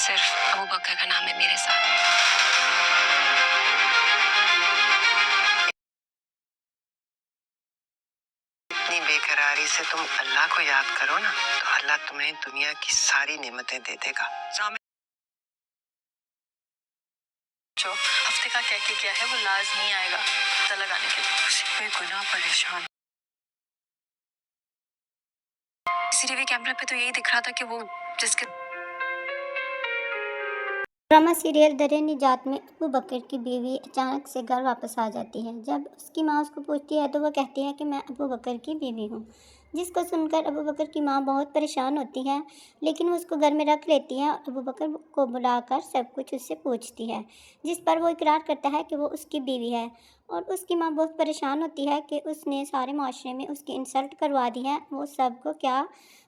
صرف ابو بکر کا نام ہے میرے ساتھ۔ اتنی بے قراری سے تم اللہ کو یاد کرو نا تو اللہ تمہیں دنیا کی ساری نعمتیں دے دے گا۔ جو ہفتے کا کہہ کے کیا ہے وہ لازمی آئے گا پتہ لگانے کے لیے۔ اسی بے گناہ پریشان سی ٹی وی کیمرے پہ تو یہی دکھ رہا تھا کہ وہ جس کے ڈرامہ سیریل در نجات میں ابو بکر کی بیوی اچانک سے گھر واپس آ جاتی ہے۔ جب اس کی ماں اس کو پوچھتی ہے تو وہ کہتی ہے کہ میں ابو بکر کی بیوی ہوں، جس کو سن کر ابو بکر کی ماں بہت پریشان ہوتی ہے، لیکن وہ اس کو گھر میں رکھ لیتی ہے اور ابو بکر کو بلا کر سب کچھ اس سے پوچھتی ہے، جس پر وہ اقرار کرتا ہے کہ وہ اس کی بیوی ہے۔ اور اس کی ماں بہت پریشان ہوتی ہے کہ اس نے سارے معاشرے میں اس کی انسلٹ کروا دی ہے، وہ سب کو کیا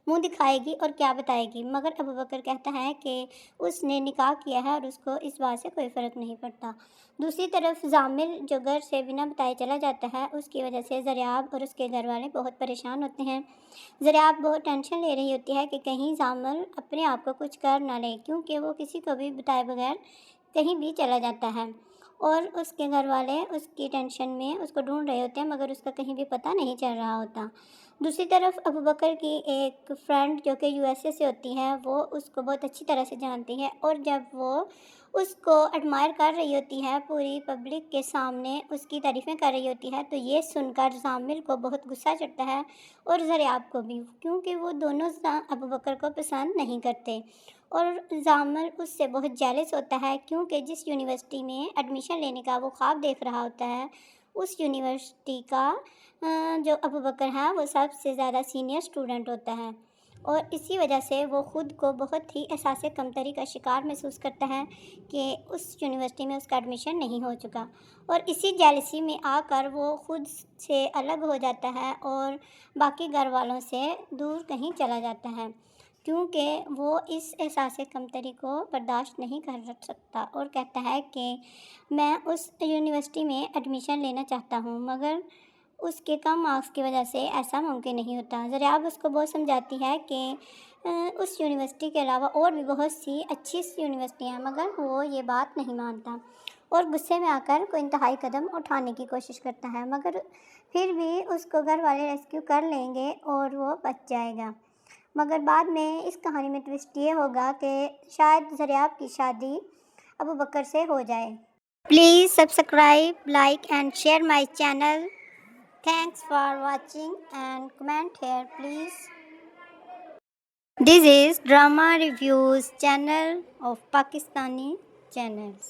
منہ دکھائے گی اور کیا بتائے گی، مگر ابو بکر کہتا ہے کہ اس نے نکاح کیا ہے اور اس کو اس بات سے کوئی فرق نہیں پڑتا۔ دوسری طرف ضامر جو گھر سے بنا بتائے چلا جاتا ہے، اس کی وجہ سے زریاب اور اس کے گھر والے بہت پریشان ہوتے ہیں۔ زریاب بہت ٹینشن لے رہی ہوتی ہے کہ کہیں ضامر اپنے آپ کو کچھ کر نہ لے، کیونکہ وہ کسی کو بھی بتائے بغیر کہیں بھی چلا جاتا ہے، اور اس کے گھر والے اس کی ٹینشن میں اس کو ڈھونڈ رہے ہوتے ہیں، مگر اس کا کہیں بھی پتہ نہیں چل رہا ہوتا۔ دوسری طرف ابو بکر کی ایک فرینڈ جو کہ USA سے ہوتی ہے، وہ اس کو بہت اچھی طرح سے جانتی ہے، اور جب وہ اس کو ایڈمائر کر رہی ہوتی ہے، پوری پبلک کے سامنے اس کی تعریفیں کر رہی ہوتی ہے، تو یہ سن کر ضامر کو بہت غصہ چڑھتا ہے اور زریاب کو بھی، کیونکہ وہ دونوں ابو بکر کو پسند نہیں کرتے، اور ضامر اس سے بہت جیلس ہوتا ہے، کیونکہ جس یونیورسٹی میں ایڈمیشن لینے کا وہ خواب دیکھ رہا ہوتا ہے، اس یونیورسٹی کا جو ابو بکر ہے وہ سب سے زیادہ سینئر اسٹوڈنٹ ہوتا ہے، اور اسی وجہ سے وہ خود کو بہت ہی احساس کمتری کا شکار محسوس کرتا ہے کہ اس یونیورسٹی میں اس کا ایڈمیشن نہیں ہو چکا، اور اسی جیلسی میں آ کر وہ خود سے الگ ہو جاتا ہے اور باقی گھر والوں سے دور کہیں چلا جاتا ہے، کیونکہ وہ اس احساس کمتری کو برداشت نہیں کر سکتا، اور کہتا ہے کہ میں اس یونیورسٹی میں ایڈمیشن لینا چاہتا ہوں، مگر اس کے کم مارکس کی وجہ سے ایسا ممکن نہیں ہوتا۔ زریاب اس کو بہت سمجھاتی ہے کہ اس یونیورسٹی کے علاوہ اور بھی بہت سی اچھی یونیورسٹیاں ہیں، مگر وہ یہ بات نہیں مانتا، اور غصے میں آ کر کوئی انتہائی قدم اٹھانے کی کوشش کرتا ہے، مگر پھر بھی اس کو گھر والے ریسکیو کر لیں گے اور وہ بچ جائے گا۔ مگر بعد میں اس کہانی میں ٹوسٹ یہ ہوگا کہ شاید زریاب کی شادی ابو بکر سے ہو جائے۔ Please subscribe, like and share my channel. Thanks for watching and comment here please. This is Drama Reviews channel of Pakistani channels.